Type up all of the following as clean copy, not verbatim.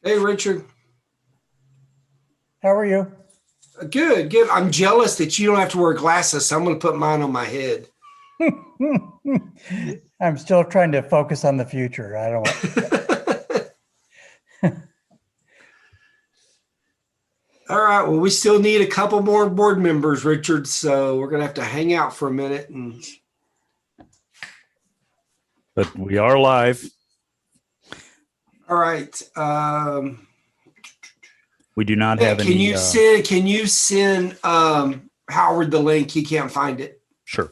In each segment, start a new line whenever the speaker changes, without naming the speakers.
Hey, Richard.
How are you?
Good, good. I'm jealous that you don't have to wear glasses, so I'm going to put mine on my head.
I'm still trying to focus on the future. I don't want.
All right. Well, we still need a couple more board members, Richard. So we're going to have to hang out for a minute.
But we are live.
All right.
We do not have
can
any.
Can you send Howard the link? He can't find it.
Sure.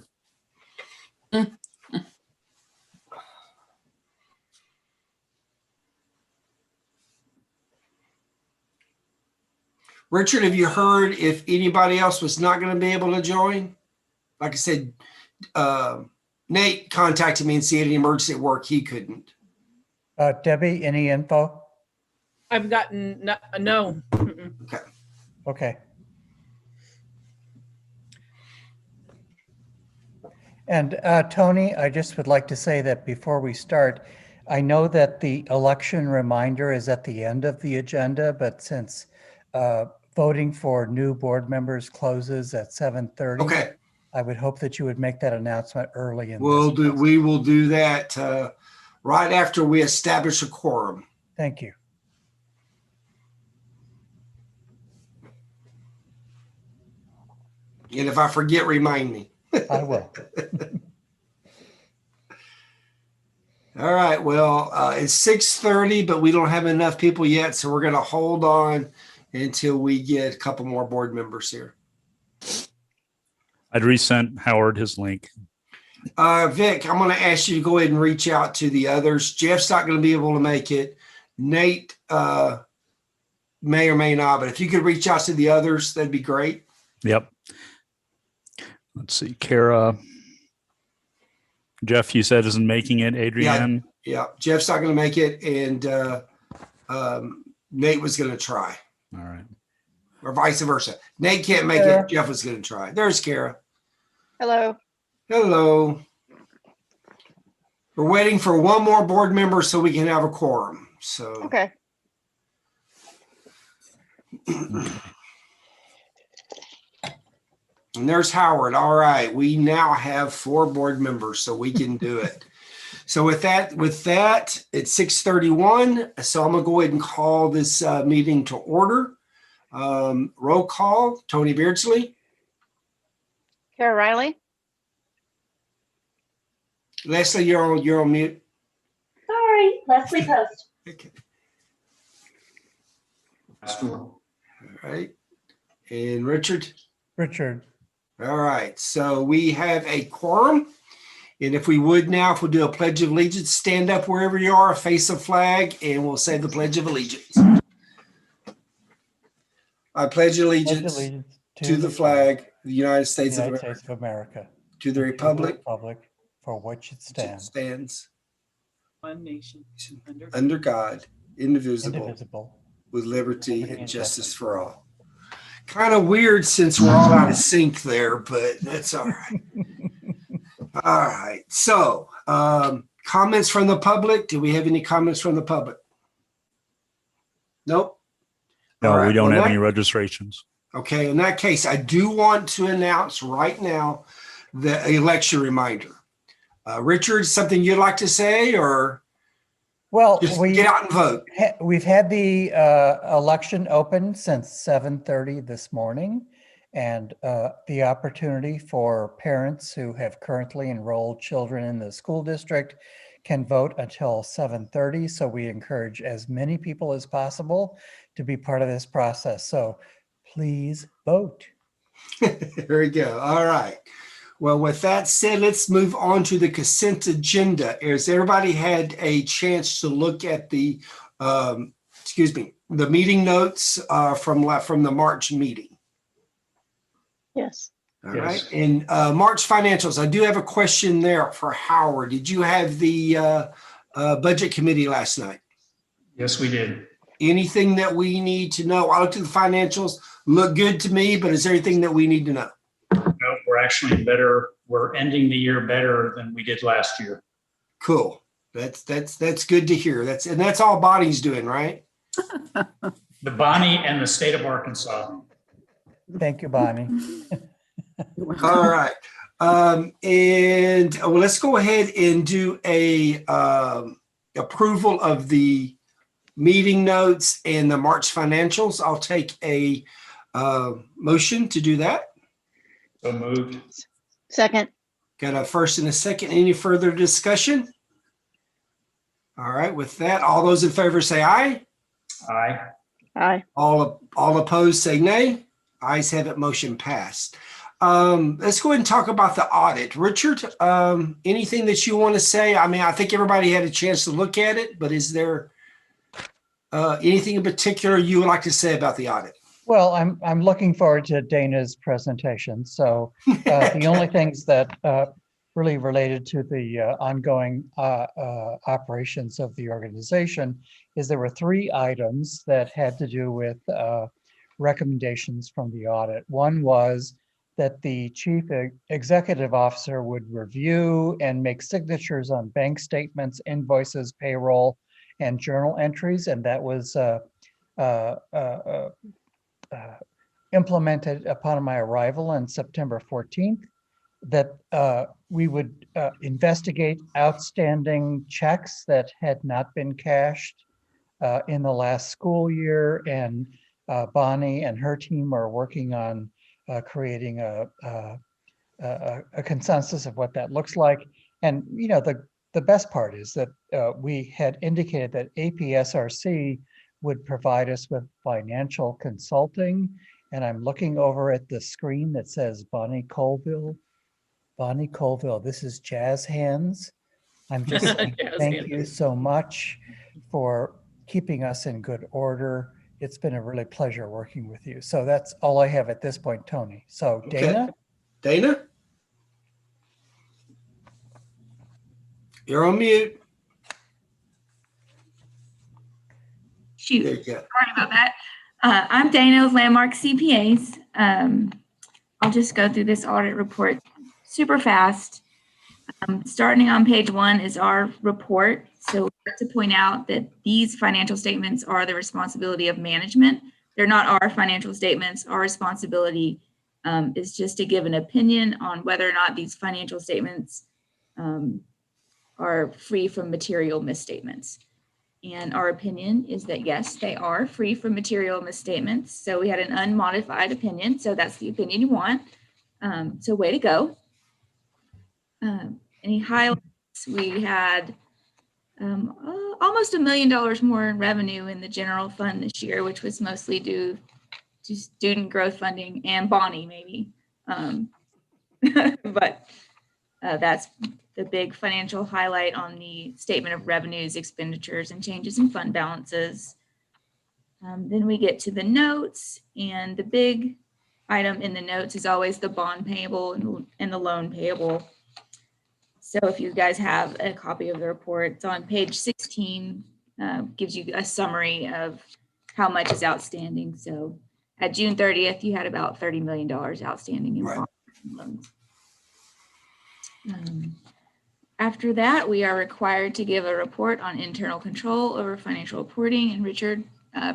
Richard, have you heard if anybody else was not going to be able to join? Like I said, Nate contacted me and said any emergency at work, he couldn't.
Debbie, any info?
I've gotten no.
Okay.
Okay. And Tony, I just would like to say that before we start, I know that the election reminder is at the end of the agenda, but since voting for new board members closes at 7:30,
Okay.
I would hope that you would make that announcement early.
We will do that right after we establish a quorum.
Thank you.
And if I forget, remind me.
I will.
All right. Well, it's 6:30, but we don't have enough people yet. So we're going to hold on until we get a couple more board members here.
I'd resent Howard his link.
Vic, I'm going to ask you to go ahead and reach out to the others. Jeff's not going to be able to make it. Nate may or may not, but if you could reach out to the others, that'd be great.
Yep. Let's see. Kara. Jeff, you said isn't making it. Adrienne.
Yeah. Jeff's not going to make it. And Nate was going to try.
All right.
Or vice versa. Nate can't make it. Jeff was going to try. There's Kara.
Hello.
Hello. We're waiting for one more board member so we can have a quorum. So.
Okay.
And there's Howard. All right. We now have 4 board members, so we can do it. So with that, it's 6:31. So I'm going to go ahead and call this meeting to order. Roll call, Tony Beardsley.
Kara Riley.
Leslie, you're on mute.
Sorry, Leslie Post.
Okay. All right. And Richard.
Richard.
All right. So we have a quorum. And if we would now, if we'll do a Pledge of Allegiance, stand up wherever you are, face a flag, and we'll say the Pledge of Allegiance. I pledge allegiance to the flag of the United States of America, to the republic
for which it stands,
One nation
under God, indivisible, with liberty and justice for all. Kind of weird since we're all out of sync there, but that's all right. All right. So, comments from the public. Do we have any comments from the public? Nope.
No,
All right.
We don't
Well,
have any registrations.
Okay. In that case, I do want to announce right now the election reminder. Richard, something you'd like to say, or
well,
just get out and vote?
We've had the election open since 7:30 this morning, and the opportunity for parents who have currently enrolled children in the school district can vote until 7:30. So we encourage as many people as possible to be part of this process. So please vote.
There we go. All right. Well, with that said, let's move on to the consent agenda. Has everybody had a chance to look at the, the meeting notes from the March meeting?
Yes.
All right. And March financials, I do have a question there for Howard. Did you have the budget committee last night?
Yes, we did.
Anything that we need to know? I looked at the financials, look good to me, but is there anything that we need to know?
No, we're actually better. We're ending the year better than we did last year.
Cool. That's good to hear. That's all Bonnie's doing, right?
The Bonnie and the state of Arkansas.
Thank you, Bonnie.
All right. And let's go ahead and do a approval of the meeting notes and the March financials. I'll take a motion to do that.
So moved.
Second.
Got a first and a second. Any further discussion? All right. With that, all those in favor say aye.
Aye.
Aye.
All opposed say nay. Ayes have it. Motion passed. Let's go ahead and talk about the audit. Richard, anything that you want to say? I mean, I think everybody had a chance to look at it, but is there anything in particular you would like to say about the audit?
Well, I'm looking forward to Dana's presentation. So the only things that really related to the ongoing operations of the organization is there were 3 items that had to do with recommendations from the audit. One was that the chief executive officer would review and make signatures on bank statements, invoices, payroll, and journal entries, and that was implemented upon my arrival on September 14th. That we would investigate outstanding checks that had not been cashed in the last school year, and Bonnie and her team are working on creating a consensus of what that looks like. And you know, the best part is that we had indicated that APSRC would provide us with financial consulting, and I'm looking over at the screen that says Bonnie Colville. Bonnie Colville, this is jazz hands. I'm just saying thank you so much for keeping us in good order. It's been a really pleasure working with you. So that's all I have at this point, Tony. So Dana?
Okay. Dana? You're on mute.
Shoot,
There you go.
sorry about that. I'm Dana with Landmark CPAs. I'll just go through this audit report super fast. Starting on page 1 is our report. So we have to point out that these financial statements are the responsibility of management. They're not our financial statements. Our responsibility is just to give an opinion on whether or not these financial statements are free from material misstatements. And our opinion is that yes, they are free from material misstatements. So we had an unmodified opinion. So that's the opinion you want. So way to go. Any highlights? We had almost $1 million more in revenue in the general fund this year, which was mostly due to student growth funding and Bonnie maybe. But that's the big financial highlight on the statement of revenues, expenditures, and changes in fund balances. Then we get to the notes, and the big item in the notes is always the bond payable and the loan payable. So if you guys have a copy of the report, it's on page 16, gives you a summary of how much is outstanding. So at June 30th, you had about $30 million outstanding in bonds and loans. After that, we are required to give a report on internal control over financial reporting, and Richard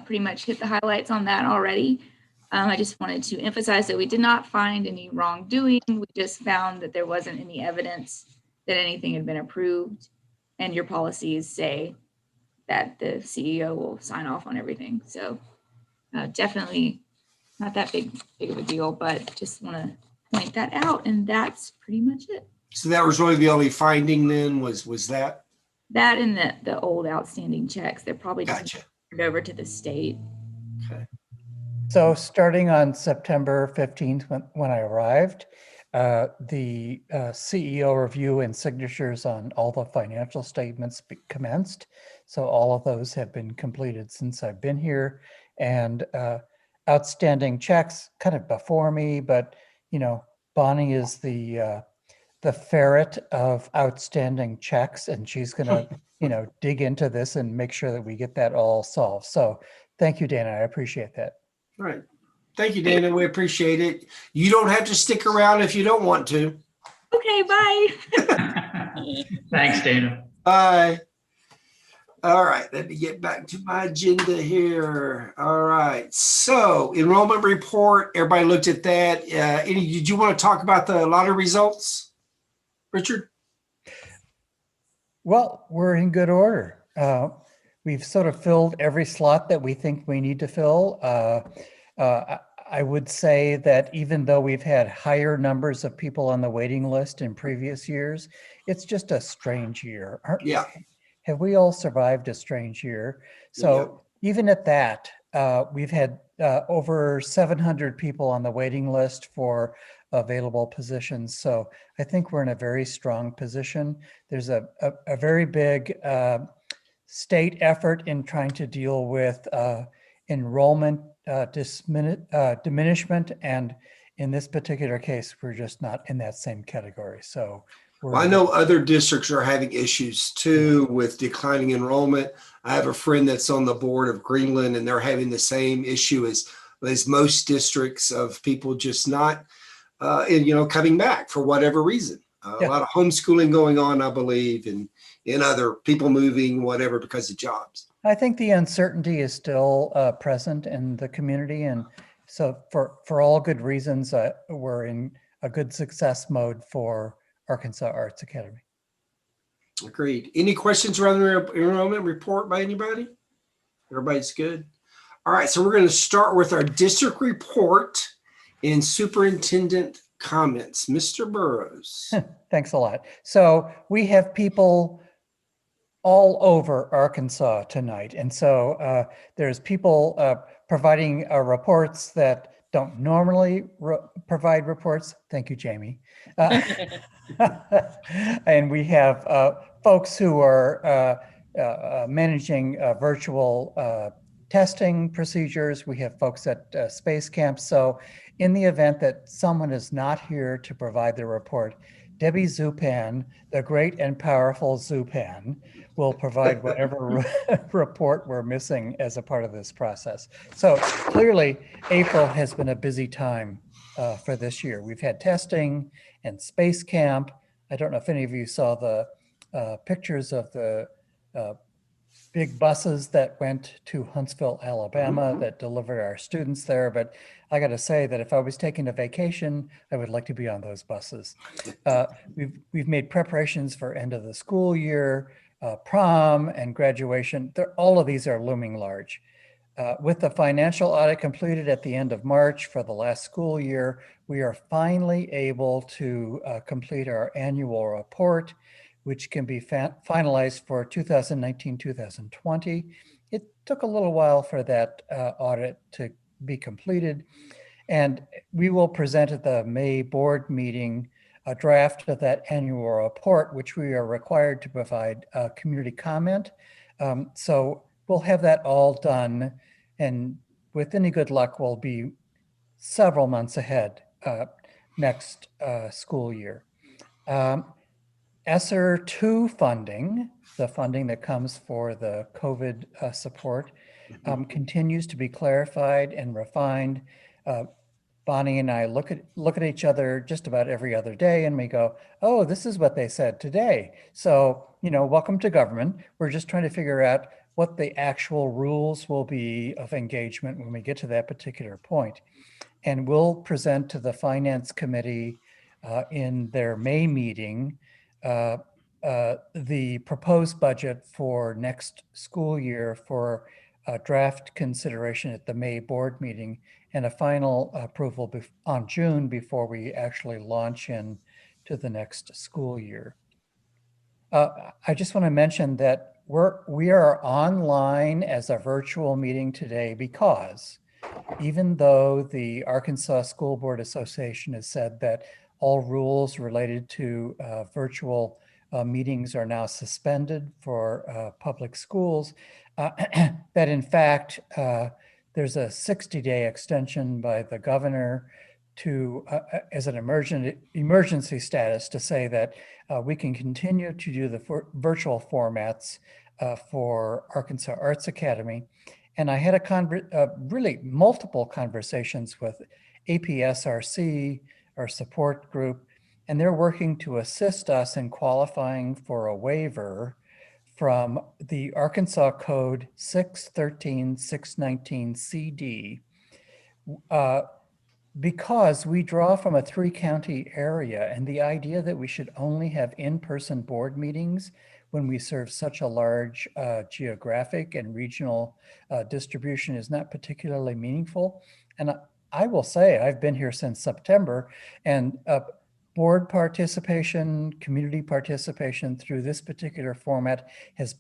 pretty much hit the highlights on that already. I just wanted to emphasize that we did not find any wrongdoing. We just found that there wasn't any evidence that anything had been approved, and your policies say that the CEO will sign off on everything. So definitely not that big of a deal, but just want to point that out, and that's pretty much it.
So that was really the only finding then was that?
That and the old outstanding checks, they're probably just
Gotcha.
turned over to the state.
Okay.
So starting on September 15th, when I arrived, the CEO review and signatures on all the financial statements commenced. So all of those have been completed since I've been here, and outstanding checks kind of before me, but you know, Bonnie is the ferret of outstanding checks, and she's gonna, you know, dig into this and make sure that we get that all solved. So thank you, Dana. I appreciate that.
All right. Thank you, Dana. We appreciate it. You don't have to stick around if you don't want to.
Okay, bye.
Thanks, Dana.
Bye. All right, let me get back to my agenda here. All right, so enrollment report, everybody looked at that. Did you want to talk about the lottery results, Richard?
Well, we're in good order. We've sort of filled every slot that we think we need to fill. I would say that even though we've had higher numbers of people on the waiting list in previous years, it's just a strange year.
Yeah.
Have we all survived a strange year? So even at that, we've had over 700 people on the waiting list for available positions. So I think we're in a very strong position. There's a very big state effort in trying to deal with enrollment diminishment. And in this particular case, we're just not in that same category. So
well, I know other districts are having issues too with declining enrollment. I have a friend that's on the board of Greenland, and they're having the same issue as most districts of people just not, coming back for whatever reason. A lot of homeschooling going on, I believe, and other people moving, whatever, because of jobs.
I think the uncertainty is still present in the community. And so for all good reasons, we're in a good success mode for Arkansas Arts Academy.
Agreed. Any questions around the enrollment report by anybody? Everybody's good. All right, so we're going to start with our district report and superintendent comments. Mr. Burrows.
Thanks a lot. So we have people all over Arkansas tonight. And so there's people providing reports that don't normally provide reports. Thank you, Jamie. And we have folks who are managing virtual testing procedures. We have folks at space camps. So in the event that someone is not here to provide the report, Debbie Zupan, the great and powerful Zupan, will provide whatever report we're missing as a part of this process. So clearly, April has been a busy time for this year. We've had testing and space camp. I don't know if any of you saw the pictures of the big buses that went to Huntsville, Alabama, that delivered our students there. But I got to say that if I was taking a vacation, I would like to be on those buses. We've made preparations for end of the school year, prom and graduation. All of these are looming large. With the financial audit completed at the end of March for the last school year, we are finally able to complete our annual report, which can be finalized for 2019-2020. It took a little while for that audit to be completed, and we will present at the May board meeting a draft of that annual report, which we are required to provide community comment. So we'll have that all done, and with any good luck, we'll be several months ahead next school year. Sr2 funding, the funding that comes for the COVID support, continues to be clarified and refined. Bonnie and I look at each other just about every other day, and we go, "Oh, this is what they said today." So, welcome to government. We're just trying to figure out what the actual rules will be of engagement when we get to that particular point. And we'll present to the Finance Committee in their May meeting the proposed budget for next school year for draft consideration at the May board meeting, and a final approval on June before we actually launch into the next school year. I just want to mention that we are online as a virtual meeting today because even though the Arkansas School Board Association has said that all rules related to virtual meetings are now suspended for public schools, that in fact, there's a 60-day extension by the governor to as an emergency status to say that we can continue to do the virtual formats for Arkansas Arts Academy. And I had really multiple conversations with APSRC, our support group, and they're working to assist us in qualifying for a waiver from the Arkansas Code 613-619 CD. Because we draw from a 3-county area, and the idea that we should only have in-person board meetings when we serve such a large geographic and regional distribution is not particularly meaningful. And I will say, I've been here since September, and board participation, community participation through this particular format has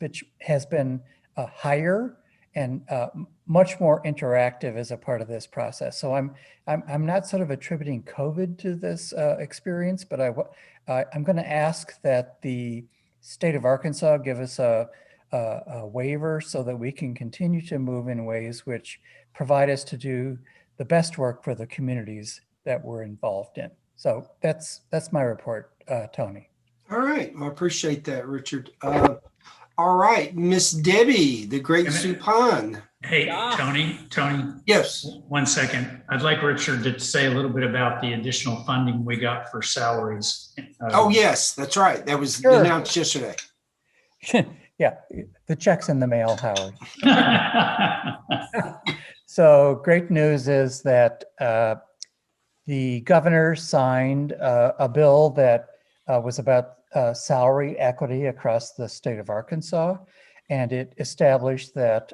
been higher and much more interactive as a part of this process. So I'm not sort of attributing COVID to this experience, but I'm going to ask that the state of Arkansas give us a waiver so that we can continue to move in ways which provide us to do the best work for the communities that we're involved in. So that's my report, Tony.
All right. Well, I appreciate that, Richard. All right, Miss Debbie, the great Suppan.
Hey,
Yeah.
Tony,
Yes.
1 second. I'd like Richard to say a little bit about the additional funding we got for salaries.
Oh, yes, that's right. That was
Sure.
announced yesterday.
Yeah, the check's in the mail, Howard. So great news is that the governor signed a bill that was about salary equity across the state of Arkansas, and it established that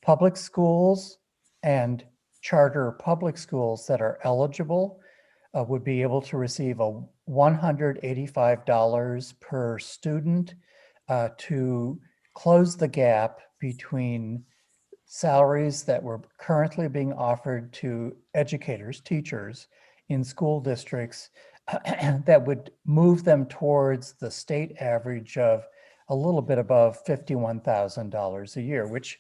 public schools and charter public schools that are eligible would be able to receive a $185 per student to close the gap between salaries that were currently being offered to educators, teachers in school districts that would move them towards the state average of a little bit above $51,000 a year, which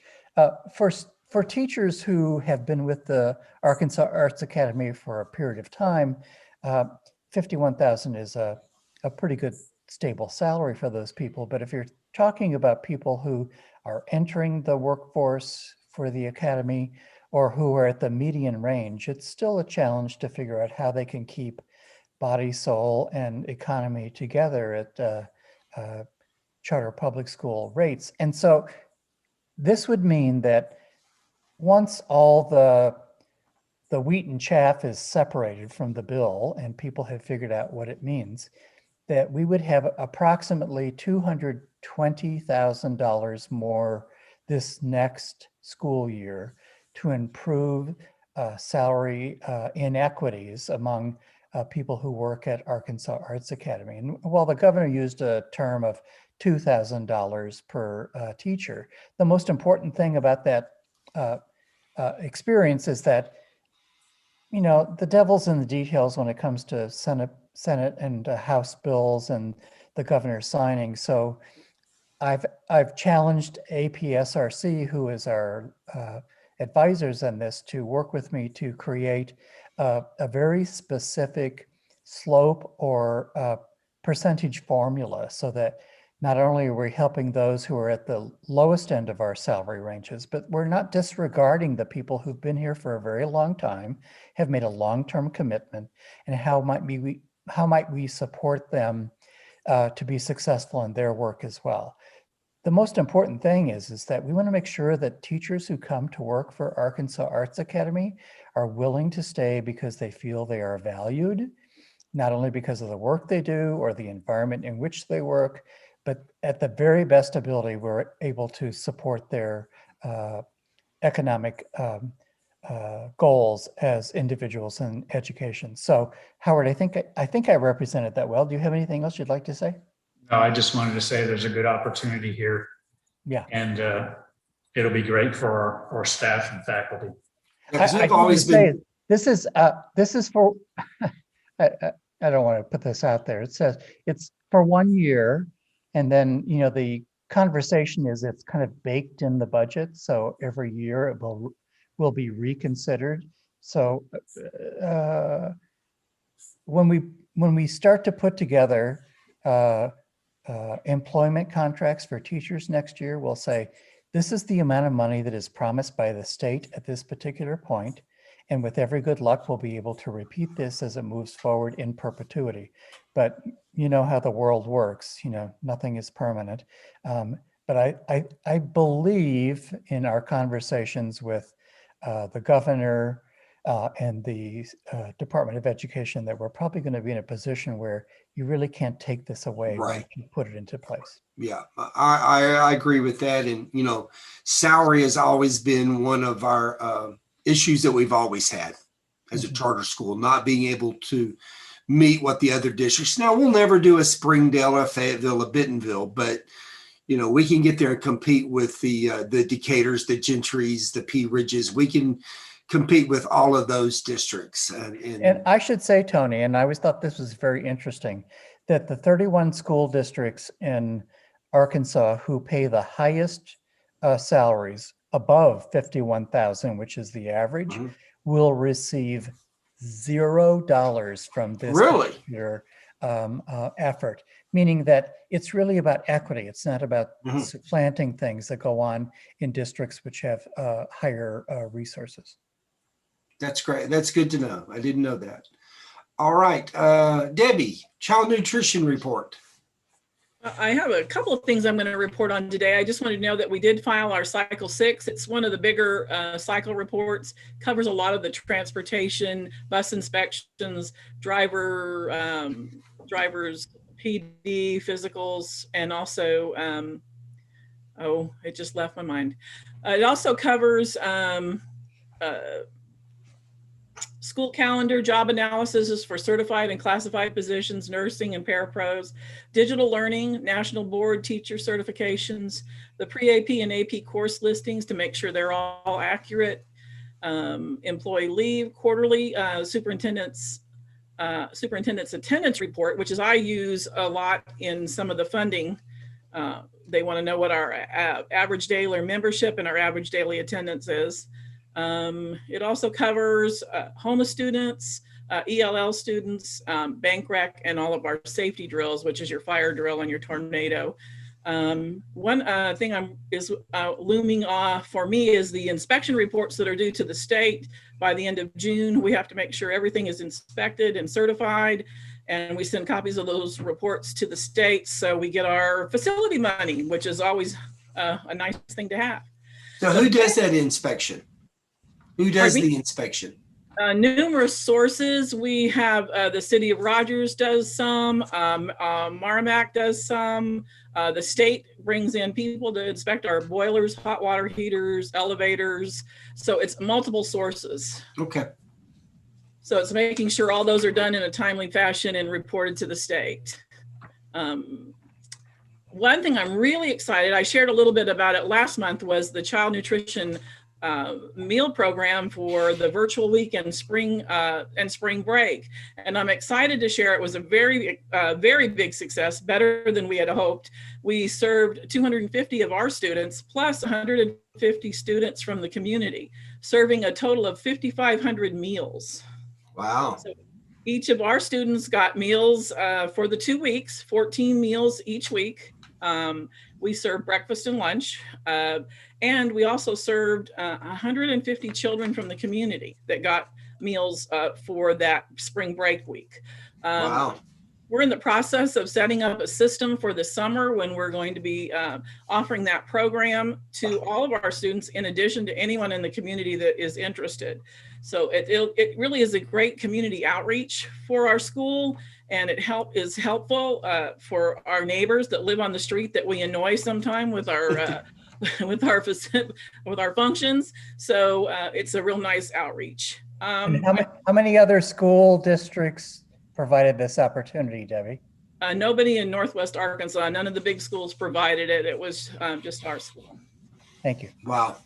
for teachers who have been with the Arkansas Arts Academy for a period of time, $51,000 is a pretty good stable salary for those people. But if you're talking about people who are entering the workforce for the academy or who are at the median range, it's still a challenge to figure out how they can keep body, soul, and economy together at charter public school rates. And so this would mean that once all the wheat and chaff is separated from the bill and people have figured out what it means, that we would have approximately $220,000 more this next school year to improve salary inequities among people who work at Arkansas Arts Academy. And while the governor used a term of $2,000 per teacher, the most important thing about that experience is that, you know, the devil's in the details when it comes to Senate and House bills and the governor signing. So I've challenged APSRC, who is our advisors on this, to work with me to create a very specific slope or percentage formula so that not only are we helping those who are at the lowest end of our salary ranges, but we're not disregarding the people who've been here for a very long time, have made a long-term commitment, and how might we support them to be successful in their work as well. The most important thing is that we want to make sure that teachers who come to work for Arkansas Arts Academy are willing to stay because they feel they are valued, not only because of the work they do or the environment in which they work, but at the very best ability, we're able to support their economic goals as individuals in education. So Howard, I think I represented that well. Do you have anything else you'd like to say?
No, I just wanted to say there's a good opportunity here.
Yeah.
And it'll be great for our staff and faculty.
Yeah, 'cause
I
we've always been,
this is for, I don't want to put this out there. It says it's for 1 year. And then, you know, the conversation is it's kind of baked in the budget. So every year it will be reconsidered. So when we start to put together employment contracts for teachers next year, we'll say, this is the amount of money that is promised by the state at this particular point. And with every good luck, we'll be able to repeat this as it moves forward in perpetuity. But you know how the world works, nothing is permanent. But I believe in our conversations with the governor and the Department of Education that we're probably going to be in a position where you really can't take this away
Right.
once you put it into place.
Yeah, I agree with that. And, salary has always been one of our issues that we've always had as a charter school, not being able to meet what the other districts. Now, we'll never do a Springdale, a Fayetteville, a Bentonville, but, we can get there and compete with the Decaturs, the Gentrys, the Pea Ridges. We can compete with all of those districts.
And I should say, Tony, and I always thought this was very interesting, that the 31 school districts in Arkansas who pay the highest salaries above 51,000, which is the average, will receive $0 from this particular effort, meaning that it's really about equity. It's not about supplanting things that go on in districts which have higher resources.
That's great. That's good to know. I didn't know that. All right. Debbie, child nutrition report.
I have a couple of things I'm going to report on today. I just wanted to know that we did file our cycle 6. It's one of the bigger cycle reports, covers a lot of the transportation, bus inspections, drivers, PD, physicals, and also, it just left my mind. It also covers school calendar, job analysis for certified and classified positions, nursing and parapros, digital learning, national board teacher certifications, the pre-AP and AP course listings to make sure they're all accurate, employee leave, quarterly superintendent's attendance report, which is I use a lot in some of the funding. They want to know what our average daily membership and our average daily attendance is. It also covers HOMA students, ELL students, bank rec, and all of our safety drills, which is your fire drill and your tornado. One thing is looming for me is the inspection reports that are due to the state by the end of June. We have to make sure everything is inspected and certified, and we send copies of those reports to the state so we get our facility money, which is always a nice thing to have.
So who does that inspection? Who does the inspection?
Numerous sources. We have the city of Rogers does some, Marmac does some, the state brings in people to inspect our boilers, hot water heaters, elevators. So it's multiple sources.
Okay.
So it's making sure all those are done in a timely fashion and reported to the state. One thing I'm really excited, I shared a little bit about it last month, was the child nutrition meal program for the virtual week and spring break. And I'm excited to share it was a very big success, better than we had hoped. We served 250 of our students plus 150 students from the community, serving a total of 5,500 meals.
Wow.
So each of our students got meals for the 2 weeks, 14 meals each week. We served breakfast and lunch. And we also served 150 children from the community that got meals for that spring break week.
Wow.
We're in the process of setting up a system for the summer when we're going to be offering that program to all of our students, in addition to anyone in the community that is interested. So it really is a great community outreach for our school, and it is helpful for our neighbors that live on the street that we annoy sometime with our with our functions. So it's a real nice outreach.
And how many other school districts provided this opportunity, Debbie?
Nobody in Northwest Arkansas, none of the big schools provided it. It was just our school.
Thank you.
Wow.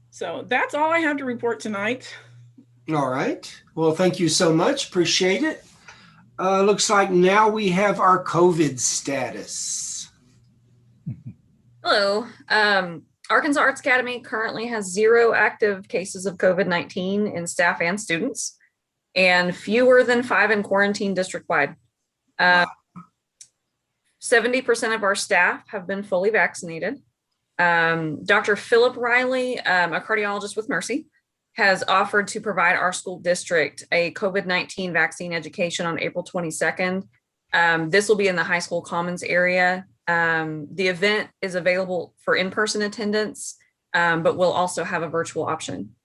So that's all I have to report tonight.
All right. Well, thank you so much. Appreciate it. Looks like now we have our COVID status.
Hello. Arkansas Arts Academy currently has 0 active cases of COVID-19 in staff and students, and fewer than 5 in quarantine district-wide. 70% of our staff have been fully vaccinated. Dr. Philip Riley, a cardiologist with Mercy, has offered to provide our school district a COVID-19 vaccine education on April 22nd This will be in the high school commons area. The event is available for in-person attendance, but we'll also have a virtual option.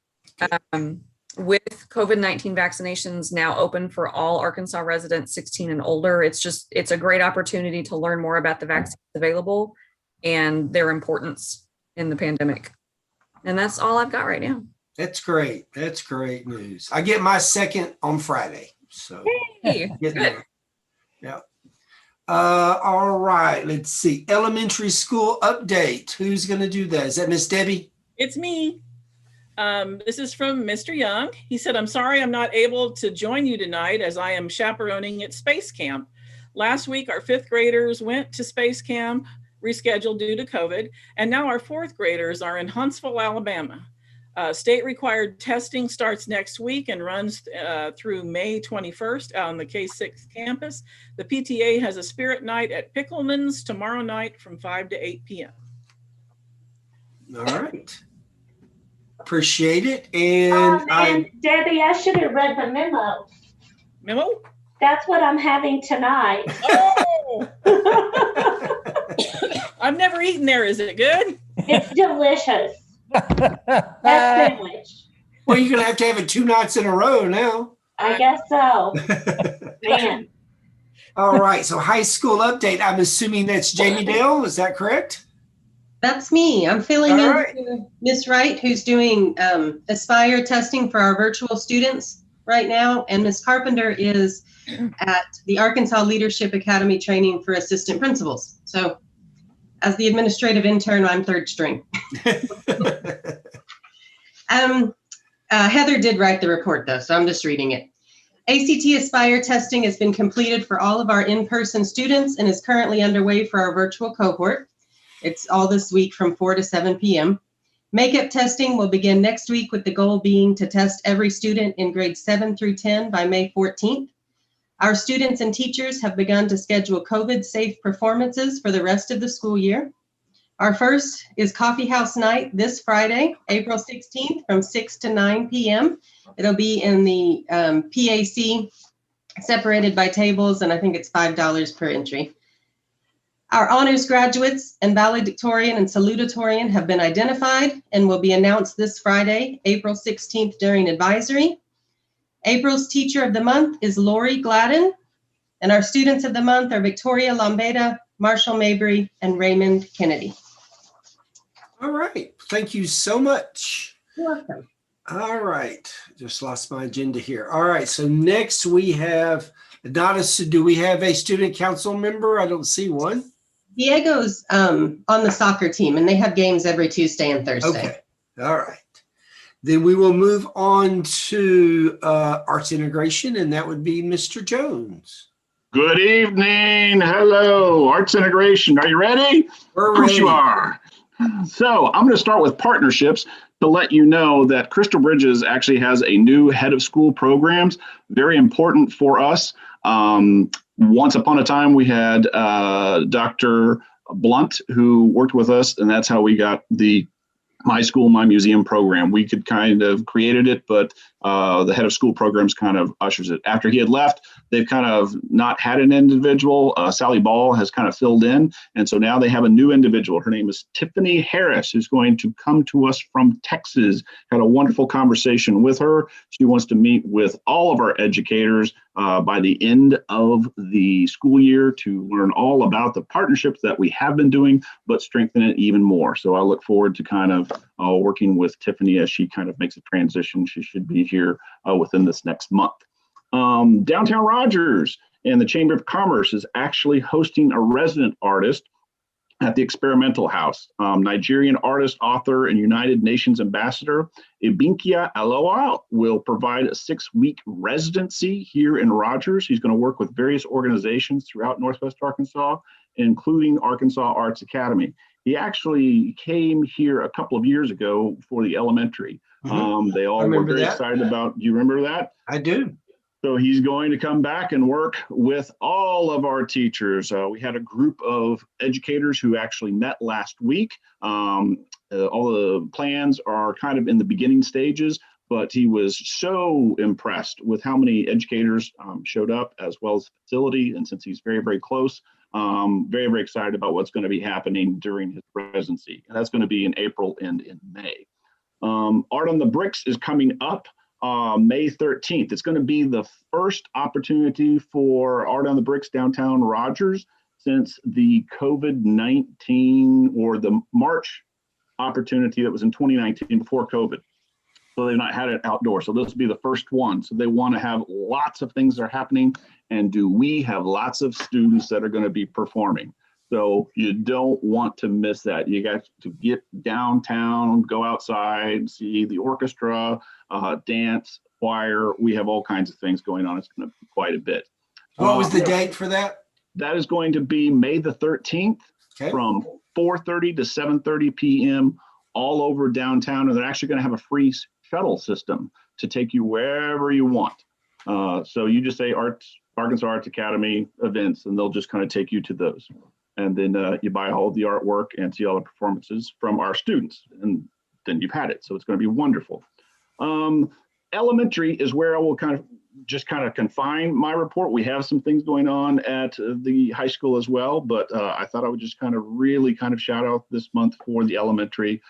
With COVID-19 vaccinations now open for all Arkansas residents 16 and older, it's a great opportunity to learn more about the vaccines available and their importance in the pandemic. And that's all I've got right now.
That's great. That's great news. I get my second on Friday. So
Hey,
getting
good.
there. Yeah. All right. Let's see. Elementary school update. Who's going to do that? Is that Miss Debbie?
It's me. This is from Mr. Young. He said, I'm sorry I'm not able to join you tonight as I am chaperoning at Space Camp. Last week, our 5th graders went to Space Camp, rescheduled due to COVID, and now our 4th graders are in Huntsville, Alabama. State required testing starts next week and runs through May 21st on the K6 campus. The PTA has a spirit night at Pickleman's tomorrow night from 5 to 8 p.m.
All right. Appreciate it. And
Oh man, Debbie, I should have read the memo.
Memo?
That's what I'm having tonight.
Oh! I've never eaten there. Is it good?
It's delicious. That sandwich.
well, you're going to have it 2 nights in a row now.
I guess so. Man.
All right. So high school update. I'm assuming that's Jamie Dale. Is that correct?
That's me. I'm filling
All
in
right.
for Miss Wright, who's doing Aspire testing for our virtual students right now. And Miss Carpenter is at the Arkansas Leadership Academy training for assistant principals. So as the administrative intern, I'm third string. Heather did write the report though, so I'm just reading it. ACT Aspire testing has been completed for all of our in-person students and is currently underway for our virtual cohort. It's all this week from 4 to 7 p.m. Makeup testing will begin next week with the goal being to test every student in grades 7 through 10 by May 14th. Our students and teachers have begun to schedule COVID-safe performances for the rest of the school year. Our first is Coffee House Night this Friday, April 16th from 6 to 9 p.m. It'll be in the PAC, separated by tables, and I think it's $5 per entry. Our honors graduates and valedictorian and salutatorian have been identified and will be announced this Friday, April 16th during advisory. April's teacher of the month is Lori Gladden, and our students of the month are Victoria Lombeda, Marshall Mabry, and Raymond Kennedy.
All right. Thank you so much.
You're welcome.
All right. Just lost my agenda here. All right. So next we have, do we have a student council member? I don't see one.
Diego's on the soccer team, and they have games every Tuesday and Thursday.
Okay. All right. Then we will move on to arts integration, and that would be Mr. Jones.
Good evening. Hello, Arts Integration. Are you ready?
We're
Of course
ready.
you are. So I'm going to start with partnerships to let you know that Crystal Bridges actually has a new head of school programs, very important for us. Once upon a time, we had Dr. Blunt who worked with us, and that's how we got the My School, My Museum program. We could kind of created it, but the head of school programs kind of ushers it. After he had left, they've kind of not had an individual. Sally Ball has kind of filled in. And so now they have a new individual. Her name is Tiffany Harris, who's going to come to us from Texas. Had a wonderful conversation with her. She wants to meet with all of our educators by the end of the school year to learn all about the partnerships that we have been doing, but strengthen it even more. So I look forward to kind of working with Tiffany as she kind of makes a transition. She should be here within this next month. Downtown Rogers and the Chamber of Commerce is actually hosting a resident artist at the Experimental House. Nigerian artist, author, and United Nations ambassador Ibinkia Aloha will provide a 6-week residency here in Rogers. He's going to work with various organizations throughout Northwest Arkansas, including Arkansas Arts Academy. He actually came here a couple of years ago for the elementary. They all were very excited about, do you remember that?
I do.
So he's going to come back and work with all of our teachers. We had a group of educators who actually met last week. All the plans are kind of in the beginning stages, but he was so impressed with how many educators showed up, as well as the facility. And since he's very, very close, very, very excited about what's going to be happening during his presidency. And that's going to be in April and in May. Art on the Bricks is coming up May 13th. It's going to be the first opportunity for Art on the Bricks downtown Rogers since the COVID-19 or the March opportunity that was in 2019 before COVID. So they've not had it outdoor. So this will be the first one. So they want to have lots of things that are happening. And do we have lots of students that are going to be performing? So you don't want to miss that. You got to get downtown, go outside, see the orchestra, dance, choir. We have all kinds of things going on. It's going to be quite a bit.
What was the date for that?
That is going to be May the 13th from 4:30 to 7:30 p.m. all over downtown. And they're actually going to have a free shuttle system to take you wherever you want. So you just say Arkansas Arts Academy events, and they'll just kind of take you to those. And then you buy all the artwork and see all the performances from our students, and then you've had it. So it's going to be wonderful. Elementary is where I will kind of confine my report. We have some things going on at the high school as well, but I thought I would just really shout out this month for the elementary,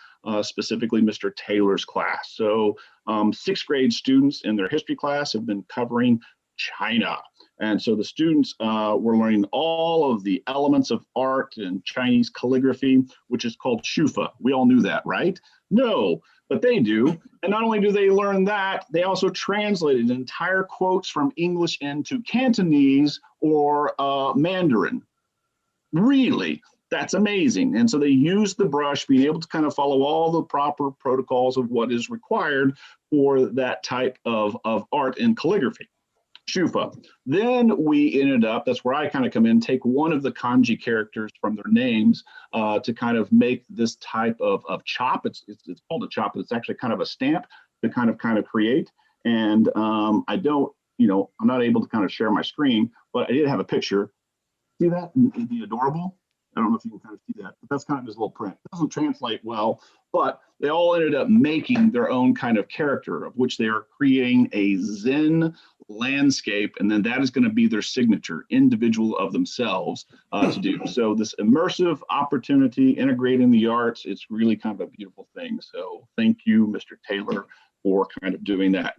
specifically Mr. Taylor's class. So 6th grade students in their history class have been covering China. And so the students were learning all of the elements of art and Chinese calligraphy, which is called Shufa. We all knew that, right? No, but they do. And not only do they learn that, they also translated entire quotes from English into Cantonese or Mandarin. Really, that's amazing. And so they use the brush, being able to kind of follow all the proper protocols of what is required for that type of art and calligraphy. Shufa. Then we ended up, that's where I kind of come in, take one of the kanji characters from their names to kind of make this type of chop. It's called a chop, but it's actually kind of a stamp to kind of create. And I don't, I'm not able to kind of share my screen, but I did have a picture. See that? Isn't he adorable? I don't know if you can kind of see that, but that's kind of his little print. It doesn't translate well, but they all ended up making their own kind of character, of which they are creating a Zen landscape, and then that is going to be their signature, individual of themselves to do. So this immersive opportunity, integrating the arts, it's really kind of a beautiful thing. So thank you, Mr. Taylor, for kind of doing that.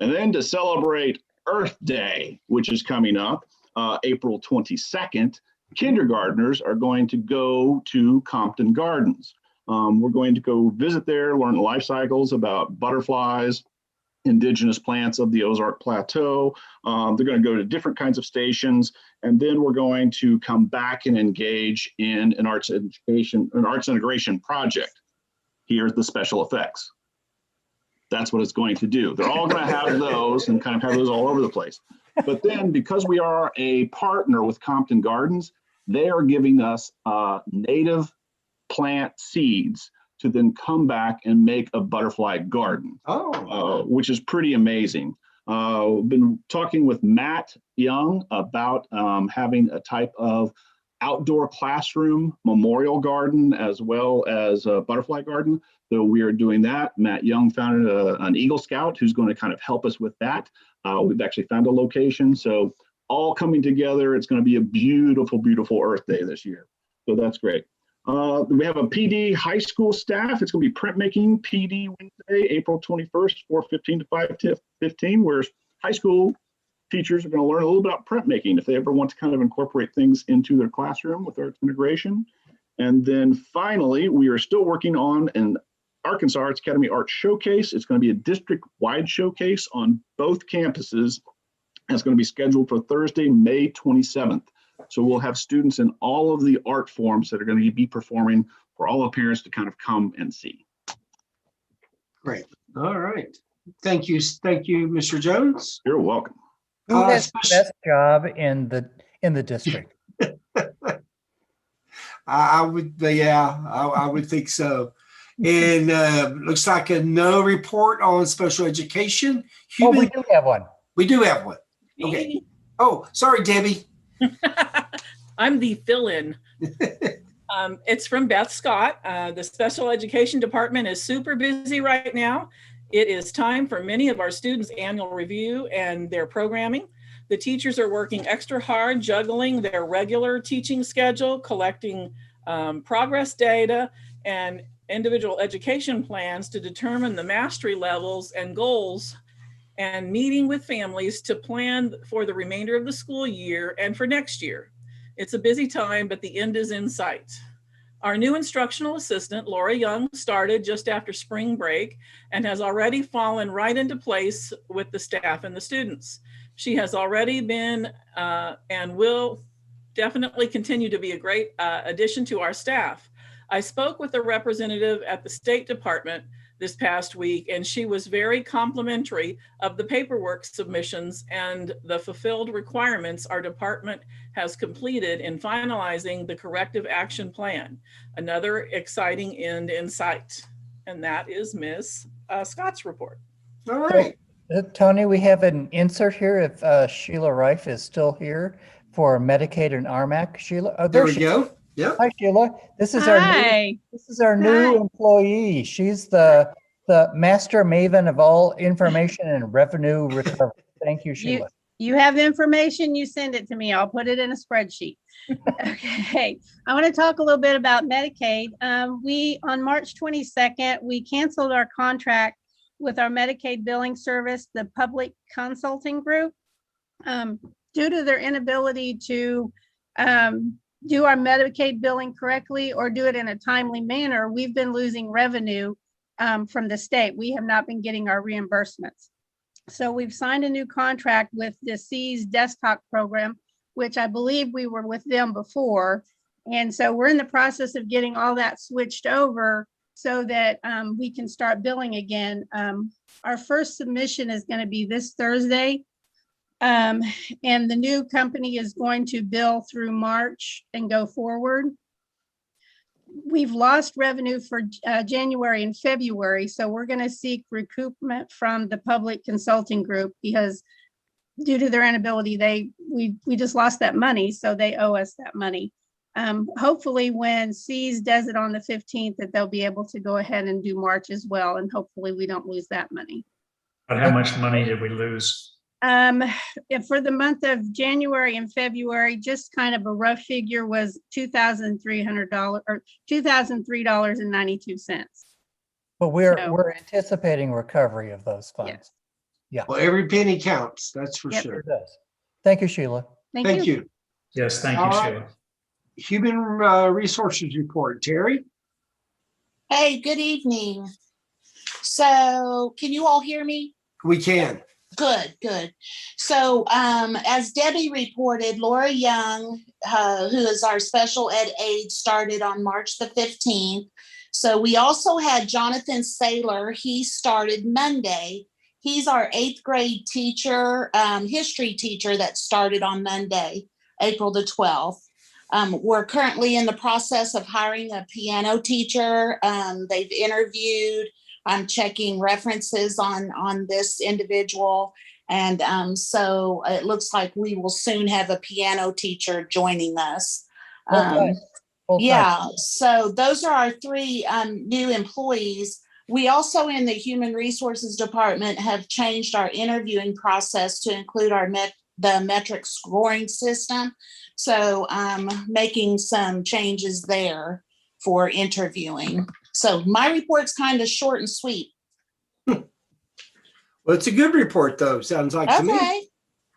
And then to celebrate Earth Day, which is coming up, April 22nd, kindergartners are going to go to Compton Gardens. We're going to go visit there, learn the life cycles about butterflies, indigenous plants of the Ozark Plateau. They're going to go to different kinds of stations, and then we're going to come back and engage in an arts integration project. Here's the special effects. That's what it's going to do. They're all going to have those and kind of have those all over the place. But then, because we are a partner with Compton Gardens, they are giving us native plant seeds to then come back and make a butterfly garden, which is pretty amazing. We've been talking with Matt Young about having a type of outdoor classroom memorial garden as well as a butterfly garden. So we are doing that. Matt Young founded an Eagle Scout who's going to kind of help us with that. We've actually found a location. So all coming together, it's going to be a beautiful, beautiful Earth Day this year. So that's great. We have a PD high school staff. It's going to be printmaking PD Wednesday, April 21st, 4:15 to 5:15, where high school teachers are going to learn a little bit about printmaking if they ever want to kind of incorporate things into their classroom with arts integration. And then finally, we are still working on an Arkansas Arts Academy Art Showcase. It's going to be a district-wide showcase on both campuses. It's going to be scheduled for Thursday, May 27th. So we'll have students in all of the art forms that are going to be performing for all the parents to kind of come and see.
Great. All right. Thank you. Thank you, Mr. Jones.
You're welcome.
Who has the best job in the district?
I would think so. And looks like a no report on special education.
Oh, we do have one.
We do have one. Okay. Oh, sorry, Debbie.
I'm the fill-in. It's from Beth Scott. The special education department is super busy right now. It is time for many of our students' annual review and their programming. The teachers are working extra hard, juggling their regular teaching schedule, collecting progress data and individual education plans to determine the mastery levels and goals, and meeting with families to plan for the remainder of the school year and for next year. It's a busy time, but the end is in sight. Our new instructional assistant, Laura Young, started just after spring break and has already fallen right into place with the staff and the students. She has already been and will definitely continue to be a great addition to our staff. I spoke with a representative at the State Department this past week, and she was very complimentary of the paperwork submissions and the fulfilled requirements our department has completed in finalizing the corrective action plan. Another exciting end in sight. And that is Ms. Scott's report.
All right.
Tony, we have an insert here if Sheila Reif is still here for Medicaid and RMAC. Sheila, oh,
There we go. Yeah.
Hi, Sheila. This is our new employee. She's the master maven of all information and revenue recovery. Thank you, Sheila.
You have information, you send it to me. I'll put it in a spreadsheet. Okay. I want to talk a little bit about Medicaid. On March 22nd, we canceled our contract with our Medicaid billing service, the Public Consulting Group, due to their inability to do our Medicaid billing correctly or do it in a timely manner. We've been losing revenue from the state. We have not been getting our reimbursements. So we've signed a new contract with the C's desktop program, which I believe we were with them before. And so we're in the process of getting all that switched over so that we can start billing again. Our first submission is going to be this Thursday. And the new company is going to bill through March and go forward. We've lost revenue for January and February, so we're going to seek recoupment from the Public Consulting Group because due to their inability, we just lost that money, so they owe us that money. Hopefully when C's does it on the 15th, that they'll be able to go ahead and do March as well, and hopefully we don't lose that money.
But how much money did we lose?
For the month of January and February, just kind of a rough figure was $2,300 or $2,003.92.
But we're anticipating recovery of those funds.
Yes.
Yeah.
Well, every penny counts. That's for
Yep.
sure.
It does. Thank you, Sheila.
Thank you.
Yes, thank you,
All right.
Sheila.
Human Resources Report. Terry?
Hey, good evening. So can you all hear me?
We can.
Good, good. So as Debbie reported, Laura Young, who is our special ed aide, started on March the 15th. So we also had Jonathan Saylor. He started Monday. He's our 8th grade teacher, history teacher that started on Monday, April the 12th. We're currently in the process of hiring a piano teacher. They've interviewed. I'm checking references on this individual. And so it looks like we will soon have a piano teacher joining us. Yeah, so those are our 3 new employees. We also in the Human Resources Department have changed our interviewing process to include the metric scoring system. So making some changes there for interviewing. So my report's kind of short and sweet.
Well, it's a good report, though. Sounds like to me.
Okay.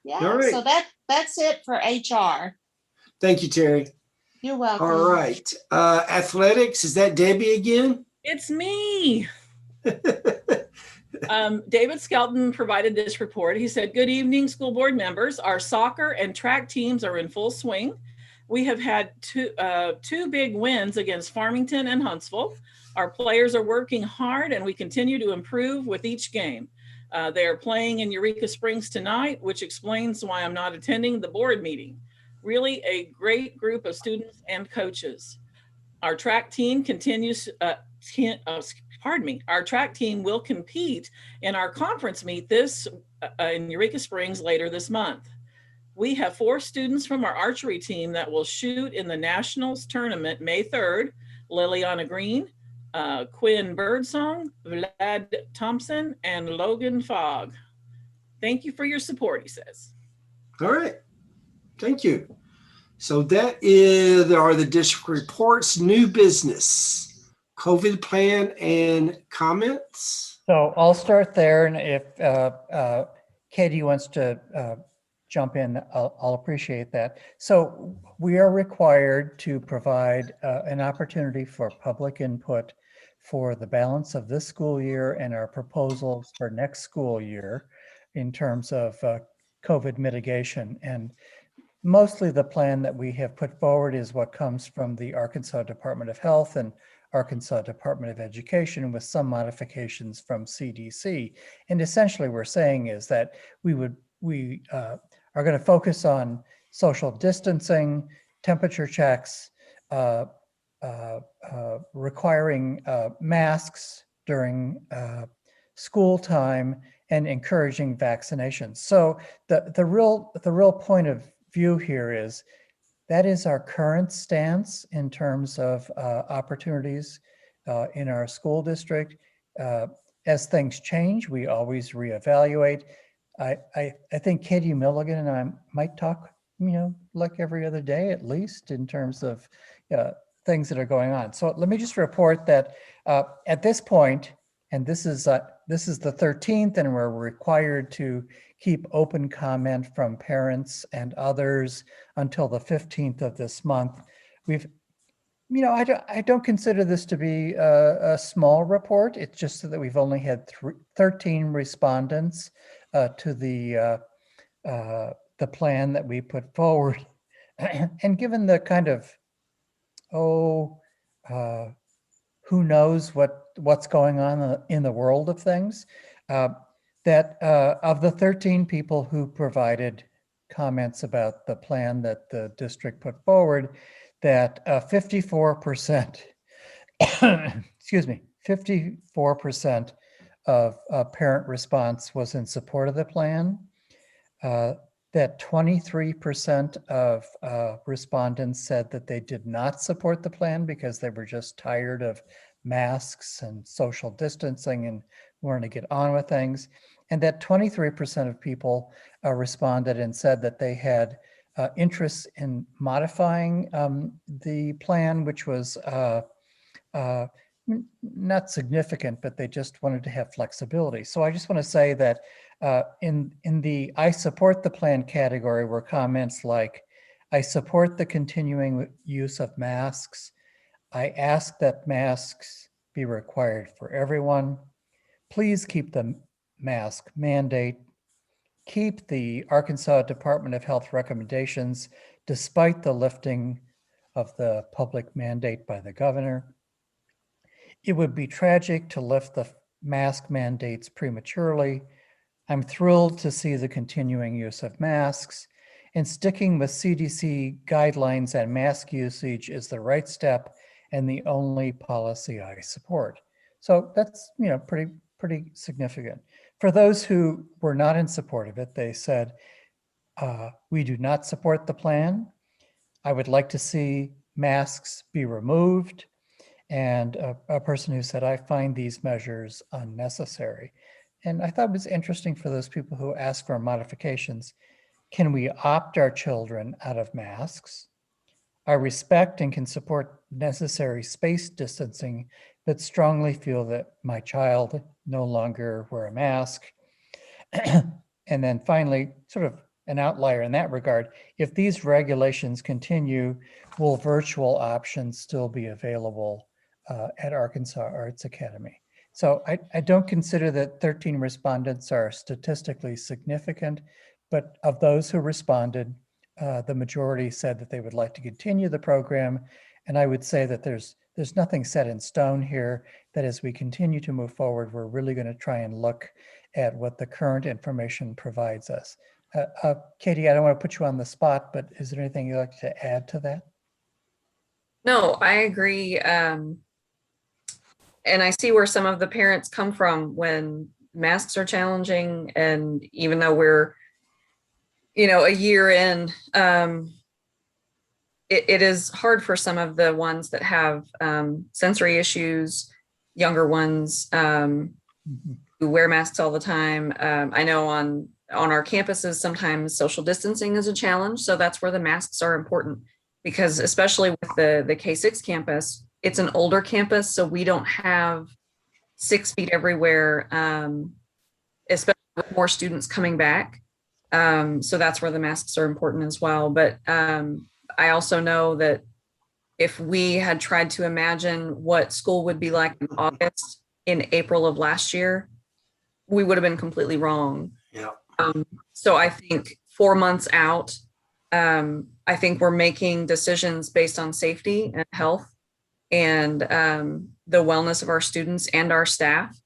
Yeah.
All right.
So that's it for HR.
Thank you, Terry.
You're welcome.
All right. Athletics, is that Debbie again?
It's me. David Skelton provided this report. He said, good evening, school board members. Our soccer and track teams are in full swing. We have had two big wins against Farmington and Huntsville. Our players are working hard and we continue to improve with each game. They are playing in Eureka Springs tonight, which explains why I'm not attending the board meeting. Really a great group of students and coaches. Our track team continues, our track team will compete in our conference meet in Eureka Springs later this month. We have 4 students from our archery team that will shoot in the Nationals tournament May 3rd, Liliana Green, Quinn Birdsong, Vlad Thompson, and Logan Fogg. Thank you for your support, he says.
All right. Thank you. So that are the district reports. New business, COVID plan and comments.
So I'll start there, and if Katie wants to jump in, I'll appreciate that. So we are required to provide an opportunity for public input for the balance of this school year and our proposals for next school year in terms of COVID mitigation. And mostly the plan that we have put forward is what comes from the Arkansas Department of Health and Arkansas Department of Education, with some modifications from CDC. And essentially we're saying is that we are going to focus on social distancing, temperature checks, requiring masks during school time, and encouraging vaccinations. So the real point of view here is that is our current stance in terms of opportunities in our school district. As things change, we always reevaluate. I think Katie Milligan and I might talk, like every other day at least, in terms of things that are going on. So let me just report that at this point, and this is the 13th, and we're required to keep open comment from parents and others until the 15th of this month. I don't consider this to be a small report. It's just that we've only had 13 respondents to the plan that we put forward. And given the kind of, who knows what's going on in the world of things, that of the 13 people who provided comments about the plan that the district put forward, that 54%, excuse me, 54% of parent response was in support of the plan, that 23% of respondents said that they did not support the plan because they were just tired of masks and social distancing and wanted to get on with things, and that 23% of people responded and said that they had interests in modifying the plan, which was not significant, but they just wanted to have flexibility. So I just want to say that in the I support the plan category were comments like, I support the continuing use of masks. I ask that masks be required for everyone. Please keep the mask mandate. Keep the Arkansas Department of Health recommendations despite the lifting of the public mandate by the governor. It would be tragic to lift the mask mandates prematurely. I'm thrilled to see the continuing use of masks, and sticking with CDC guidelines and mask usage is the right step and the only policy I support. So that's pretty significant. For those who were not in support of it, they said, we do not support the plan. I would like to see masks be removed. And a person who said, I find these measures unnecessary. And I thought it was interesting for those people who asked for modifications. Can we opt our children out of masks? I respect and can support necessary space distancing, but strongly feel that my child no longer wear a mask. And then finally, sort of an outlier in that regard, if these regulations continue, will virtual options still be available at Arkansas Arts Academy? So I don't consider that 13 respondents are statistically significant, but of those who responded, the majority said that they would like to continue the program. And I would say that there's nothing set in stone here, that as we continue to move forward, we're really going to try and look at what the current information provides us. Katie, I don't want to put you on the spot, but is there anything you'd like to add to that?
No, I agree. And I see where some of the parents come from when masks are challenging. And even though we're, a year in, it is hard for some of the ones that have sensory issues younger ones who wear masks all the time. I know on our campuses, sometimes social distancing is a challenge. So that's where the masks are important, because especially with the K6 campus, it's an older campus. So we don't have 6 feet everywhere, especially with more students coming back. So that's where the masks are important as well. But I also know that if we had tried to imagine what school would be like in August, in April of last year, we would have been completely wrong.
Yeah.
So I think 4 months out, I think we're making decisions based on safety and health and the wellness of our students and our staff.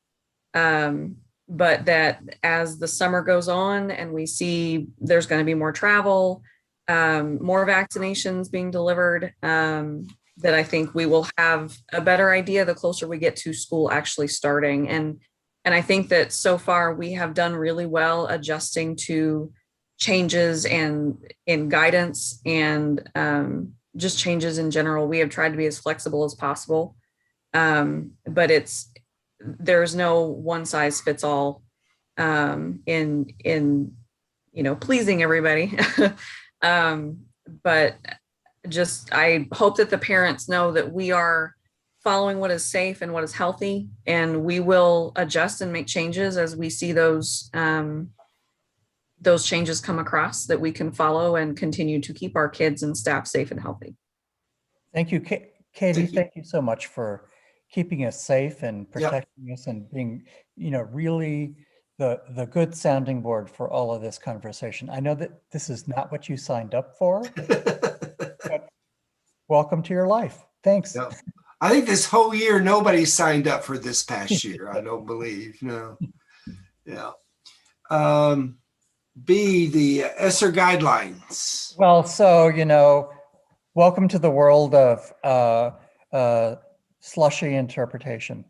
But that as the summer goes on and we see there's going to be more travel, more vaccinations being delivered, that I think we will have a better idea the closer we get to school actually starting. And I think that so far we have done really well adjusting to changes and in guidance and just changes in general. We have tried to be as flexible as possible, but there's no one size fits all in pleasing everybody. But just I hope that the parents know that we are following what is safe and what is healthy, and we will adjust and make changes as we see those changes come across that we can follow and continue to keep our kids and staff safe and healthy.
Thank you, Katie. Thank you so much for keeping us safe and protecting us and being, really the good sounding board for all of this conversation. I know that this is not what you signed up for, but welcome to your life. Thanks.
Yep. I think this whole year, nobody signed up for this past year. I don't believe, no. Yeah. B, the ESSER guidelines.
Well, so, welcome to the world of slushy interpretation.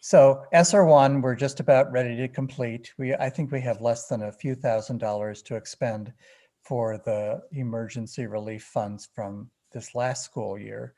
So ESSER 1, we're just about ready to complete. I think we have less than a few $1,000s to expend for the emergency relief funds from this last school year.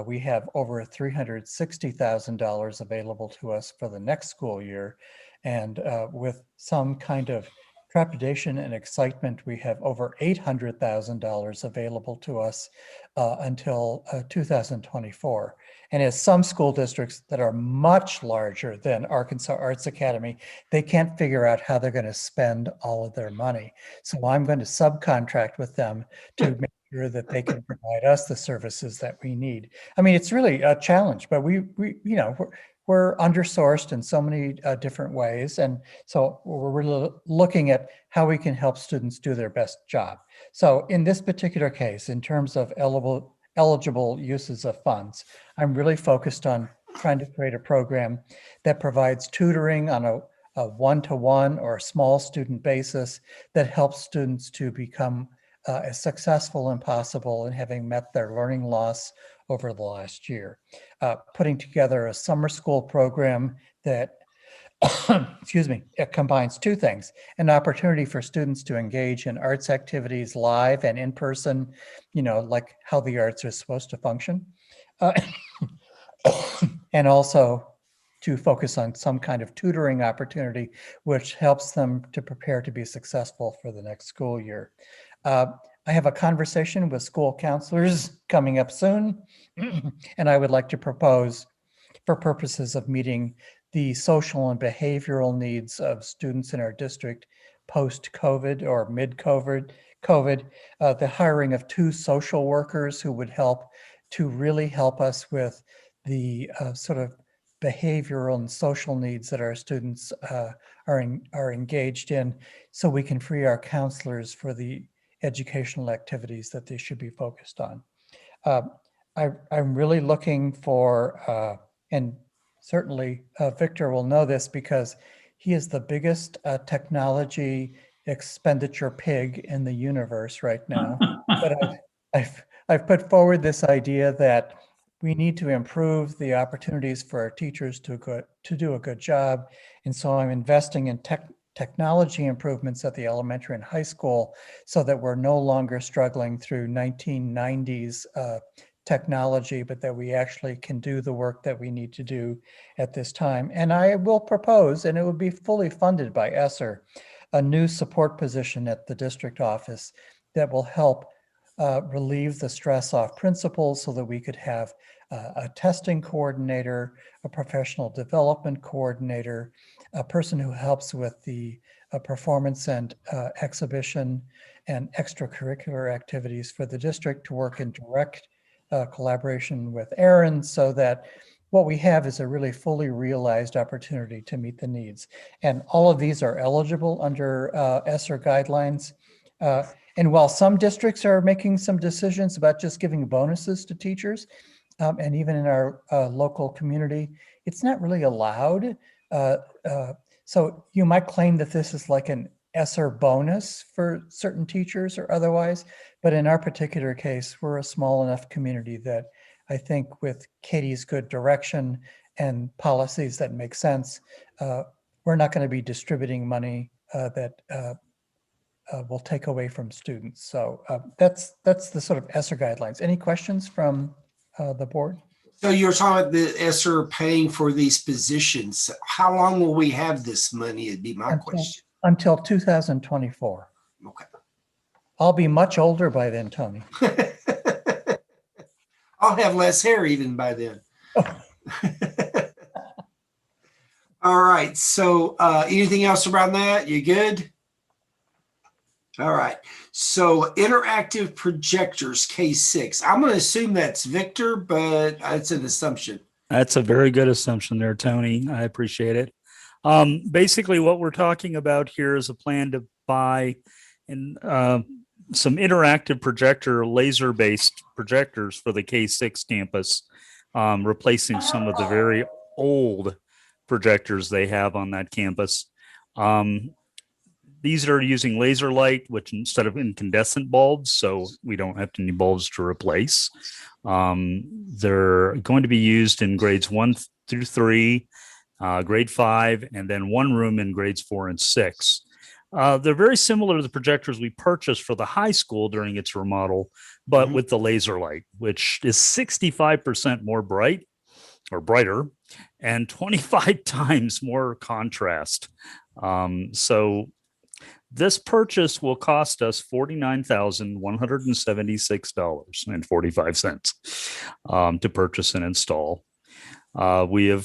We have over $360,000 available to us for the next school year. And with some kind of trepidation and excitement, we have over $800,000 available to us until 2024. And as some school districts that are much larger than Arkansas Arts Academy, they can't figure out how they're going to spend all of their money. So I'm going to subcontract with them to make sure that they can provide us the services that we need. I mean, it's really a challenge, but we're undersourced in so many different ways. And so we're really looking at how we can help students do their best job. So in this particular case, in terms of eligible uses of funds, I'm really focused on trying to create a program that provides tutoring on a one-to-one or a small student basis that helps students to become as successful as possible in having met their learning loss over the last year. Putting together a summer school program that, it combines two things: an opportunity for students to engage in arts activities live and in person, like how the arts are supposed to function, and also to focus on some kind of tutoring opportunity, which helps them to prepare to be successful for the next school year. I have a conversation with school counselors coming up soon, and I would like to propose, for purposes of meeting the social and behavioral needs of students in our district post-COVID or mid-COVID, the hiring of 2 social workers who would help to really help us with the sort of behavioral and social needs that our students are engaged in, so we can free our counselors for the educational activities that they should be focused on. I'm really looking for, and certainly Victor will know this because he is the biggest technology expenditure pig in the universe right now. But I've put forward this idea that we need to improve the opportunities for our teachers to do a good job. And so I'm investing in technology improvements at the elementary and high school so that we're no longer struggling through 1990s technology, but that we actually can do the work that we need to do at this time. And I will propose, and it would be fully funded by ESSER, a new support position at the district office that will help relieve the stress off principals so that we could have a testing coordinator, a professional development coordinator, a person who helps with the performance and exhibition and extracurricular activities for the district to work in direct collaboration with Aaron, so that what we have is a really fully realized opportunity to meet the needs. And all of these are eligible under ESSER guidelines. And while some districts are making some decisions about just giving bonuses to teachers, and even in our local community, it's not really allowed. So you might claim that this is like an ESSER bonus for certain teachers or otherwise, but in our particular case, we're a small enough community that I think with Katie's good direction and policies that make sense, we're not going to be distributing money that will take away from students. So that's the sort of ESSER guidelines. Any questions from the board?
So you're talking about the ESSER paying for these positions. How long will we have this money? It'd be my question.
Until 2024.
Okay.
I'll be much older by then, Tony.
I'll have less hair even by then. All right. So anything else around that? You good? All right. So interactive projectors K6. I'm going to assume that's Victor, but it's an assumption.
That's a very good assumption there, Tony. I appreciate it. Basically, what we're talking about here is a plan to buy some interactive projector, laser-based projectors for the K6 campus, replacing some of the very old projectors they have on that campus. These are using laser light, which instead of incandescent bulbs, so we don't have any bulbs to replace. They're going to be used in grades 1 through 3, grade 5, and then one room in grades 4 and 6. They're very similar to the projectors we purchased for the high school during its remodel, but with the laser light, which is 65% more bright or brighter and 25 times more contrast. So this purchase will cost us $49,176.45 to purchase and install. We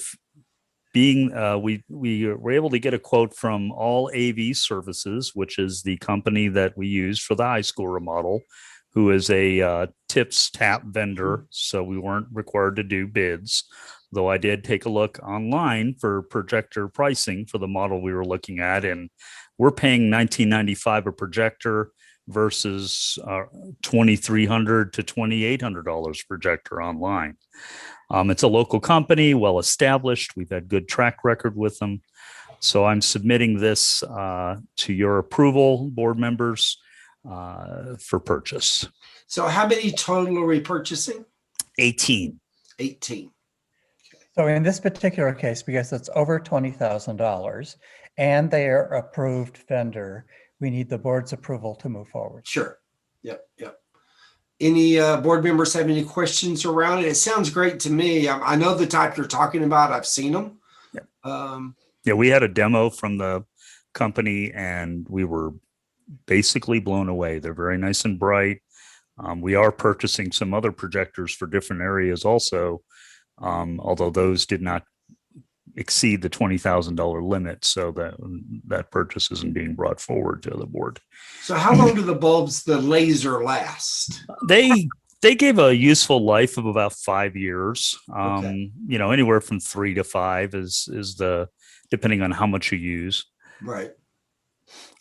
were able to get a quote from All AV Services, which is the company that we use for the high school remodel, who is a TIPS TAP vendor. So we weren't required to do bids, though I did take a look online for projector pricing for the model we were looking at, and we're paying $19.95 a projector versus $2,300 to $2,800 projector online. It's a local company, well established. We've had good track record with them. So I'm submitting this to your approval, board members, for purchase.
So how many total are we purchasing?
18.
18.
So in this particular case, because it's over $20,000 and they are approved vendor, we need the board's approval to move forward.
Sure. Yep. Any board members have any questions around it? It sounds great to me. I know the type you're talking about. I've seen them.
Yeah, we had a demo from the company and we were basically blown away. They're very nice and bright. We are purchasing some other projectors for different areas also, although those did not exceed the $20,000 limit, so that purchase isn't being brought forward to the board.
So how long do the bulbs, the laser, last?
They gave a useful life of about 5 years.
Okay.
Anywhere from 3 to 5 is the, depending on how much you use.
Right.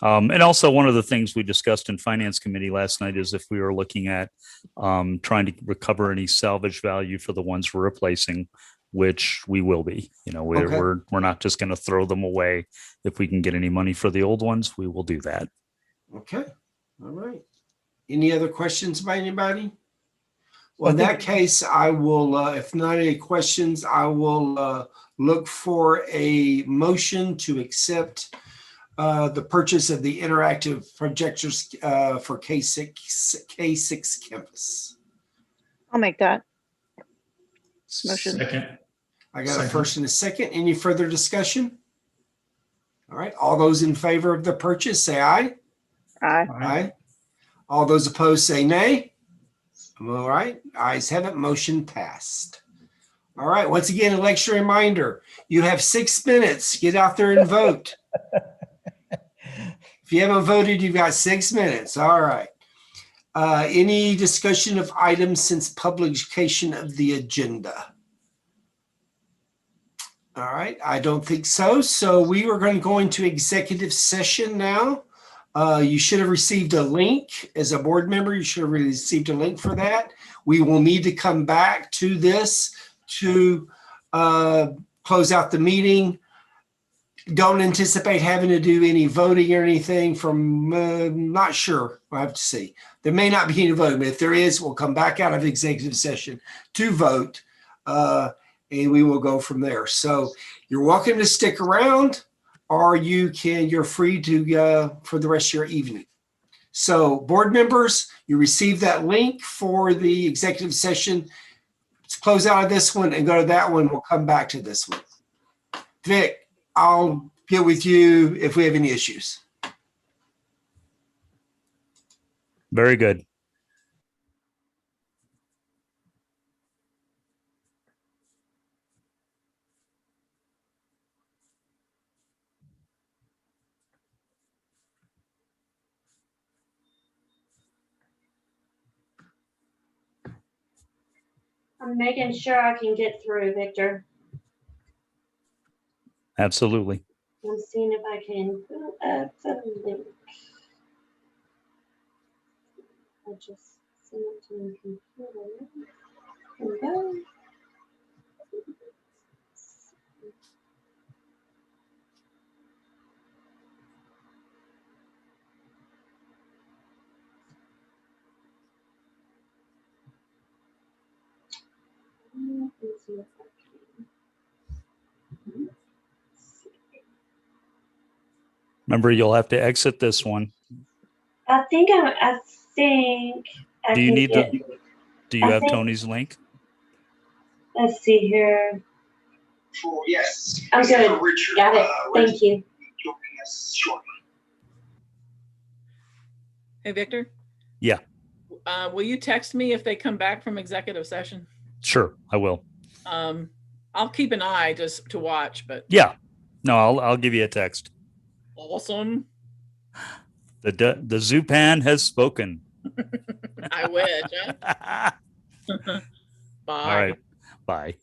And also one of the things we discussed in finance committee last night is if we were looking at trying to recover any salvage value for the ones we're replacing, which we will be. We're not just going to throw them away. If we can get any money for the old ones, we will do that.
Okay. All right. Any other questions by anybody? Well, in that case, I will, if not any questions, I will look for a motion to accept the purchase of the interactive projectors for K6 campus.
I'll make that. Motion.
Second.
I got a
Second.
first and a second. Any further discussion? All right. All those in favor of the purchase, say aye.
Aye.
Aye. All those opposed, say nay. All right. Ayes have it. Motion passed. All right. Once again, a lecture reminder. You have 6 minutes. Get out there and vote. If you haven't voted, you've got 6 minutes. All right. Any discussion of items since publication of the agenda? All right. I don't think so. So we are going to go into executive session now. You should have received a link as a board member. You should have received a link for that. We will need to come back to this to close out the meeting. Don't anticipate having to do any voting or anything from, not sure. We'll have to see. There may not be any voting, but if there is, we'll come back out of executive session to vote, and we will go from there. So you're welcome to stick around, or you're free to for the rest of your evening. So board members, you received that link for the executive session. Let's close out of this one and go to that one. We'll come back to this one. Vic, I'll get with you if we have any issues.
Very good.
I'm making sure I can get through, Victor.
Absolutely.
I'm seeing if I can pull up the link. I just sent it to my computer. Here we go. Let's see if I can.
Remember, you'll have to exit this one.
I think I
Do you
can
need
get,
do you
I
have
think-
Tony's link?
let's see here.
Yes.
I'm good. Got it. Thank you.
Hey, Victor?
Yeah.
Will you text me if they come back from executive session?
Sure, I will.
I'll keep an eye just to watch, but
Yeah. No, I'll give you a text.
awesome.
The Zupan has spoken.
I wish. Huh? Bye.
All right. Bye.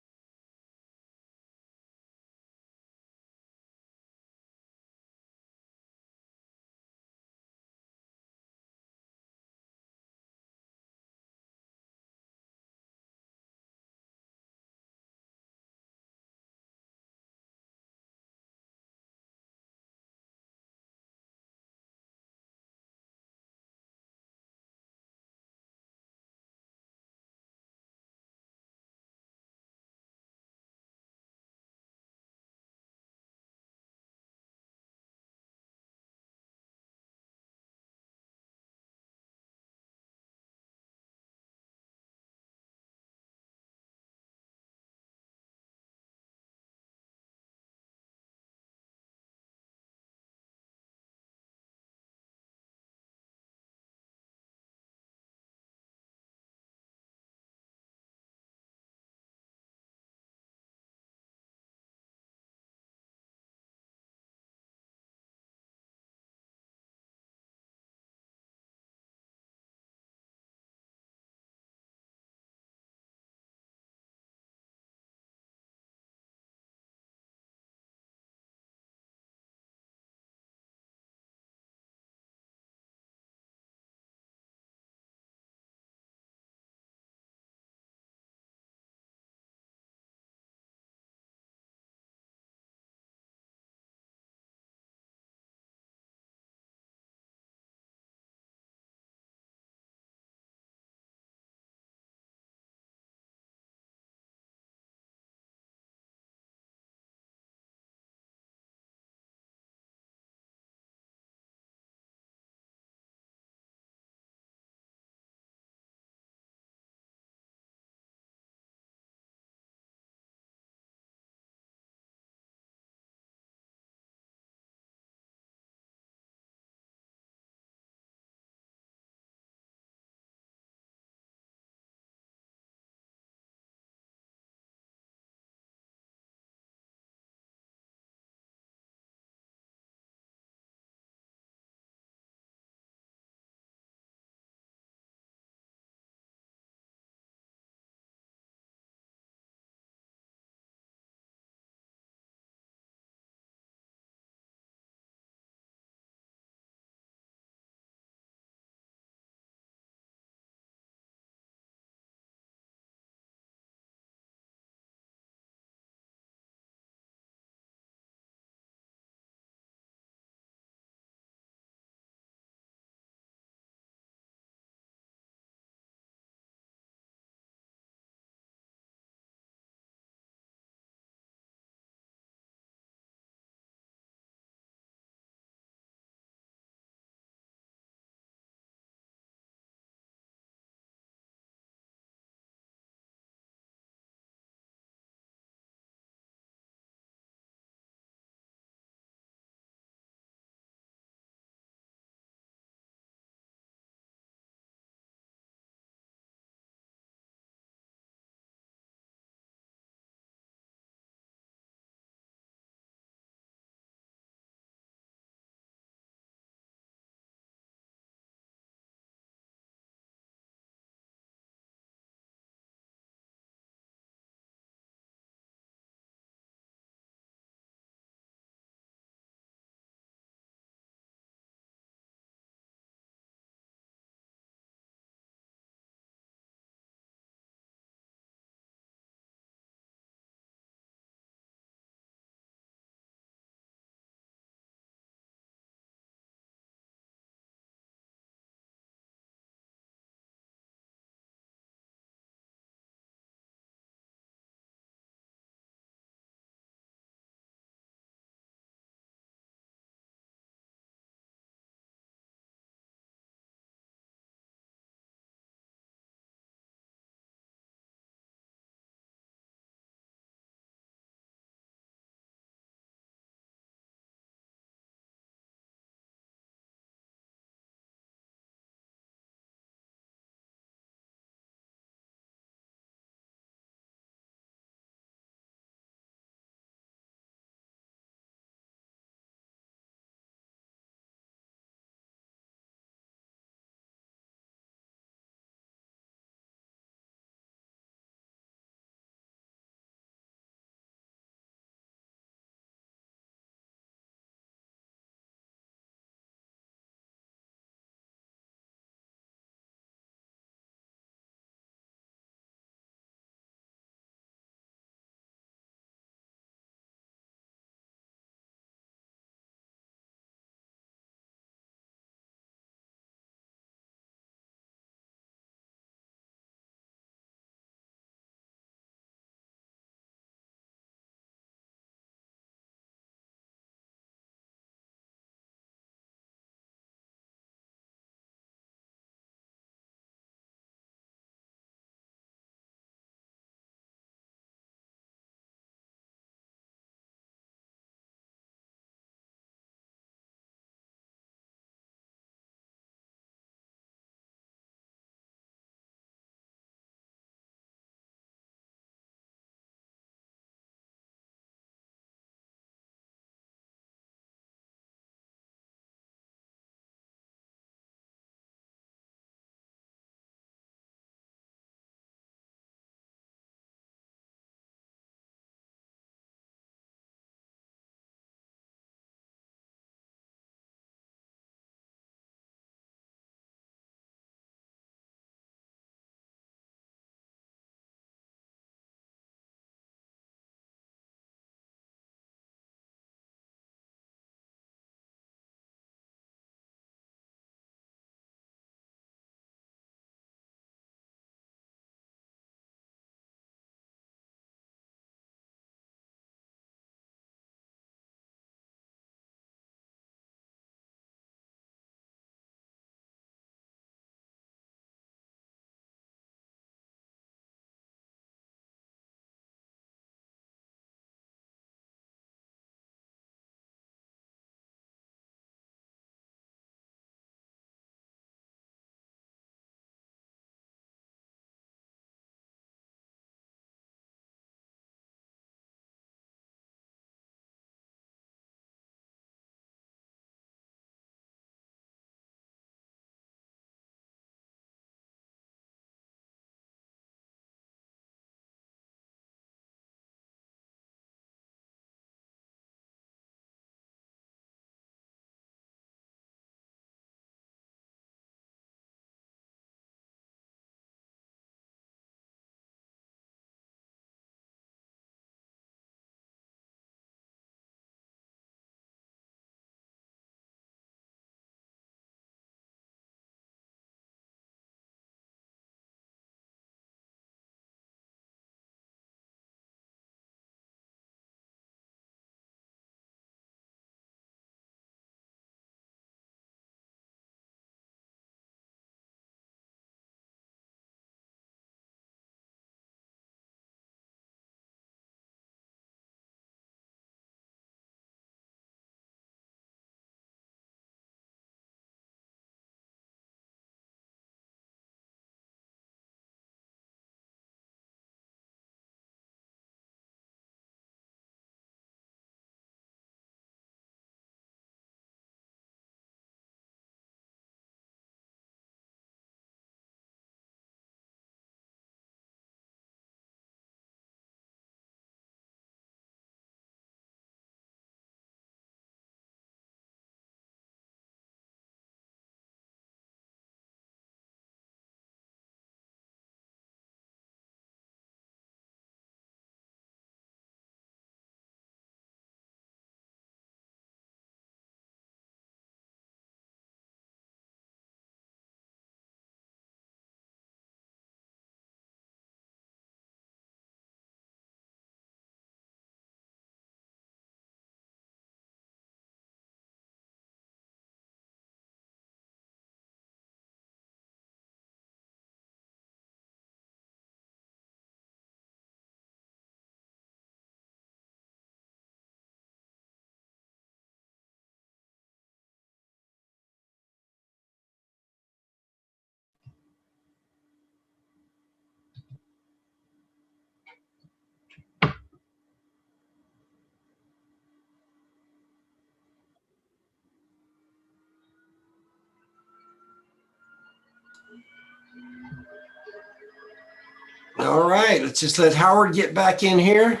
All right, let's just let Howard get back in here.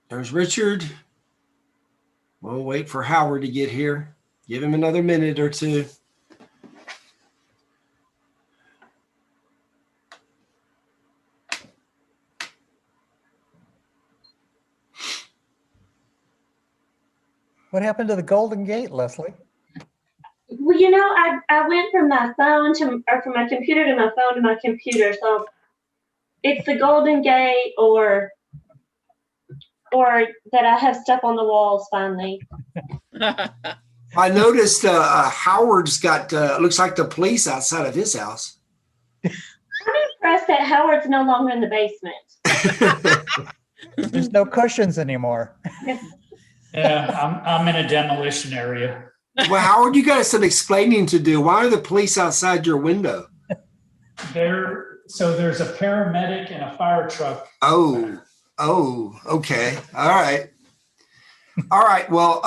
There's Richard. We'll wait for Howard to get here. Give him another minute or two.
What happened to the Golden Gate, Leslie?
Well, you know, I went from my phone to, or from my computer to my phone to my computer. So it's the Golden Gate or that I have stuff on the walls finally.
I noticed Howard's got, looks like the police outside of his house.
I'm impressed that Howard's no longer in the basement.
There's no cushions anymore.
Yeah, I'm in a demolition area.
Well, Howard, you got some explaining to do. Why are the police outside your window?
So there's a paramedic and a fire truck.
Oh, okay. All right. All right. Well,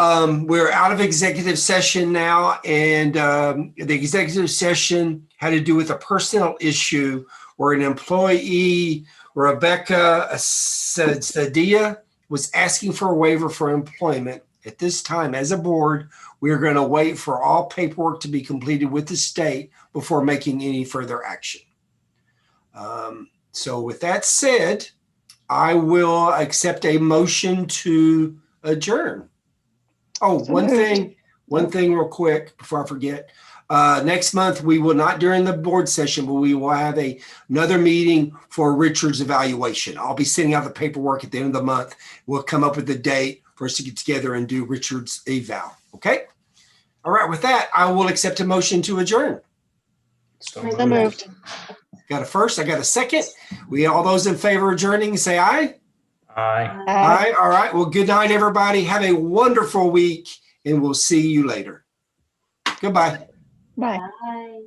we're out of executive session now, and the executive session had to do with a personnel issue where an employee, Rebecca Sadia, was asking for a waiver for employment. At this time, as a board, we are going to wait for all paperwork to be completed with the state before making any further action. So with that said, I will accept a motion to adjourn. Oh, one thing real quick before I forget. Next month, we will not during the board session, but we will have another meeting for Richard's evaluation. I'll be sending out the paperwork at the end of the month. We'll come up with a date for us to get together and do Richard's eval. Okay. All right. With that, I will accept a motion to adjourn.
So moved.
Got a first. I got a second. All those in favor of adjourning, say aye.
Aye.
Aye. All right. Well, good night, everybody. Have a wonderful week, and we'll see you later. Goodbye.
Bye.
Bye.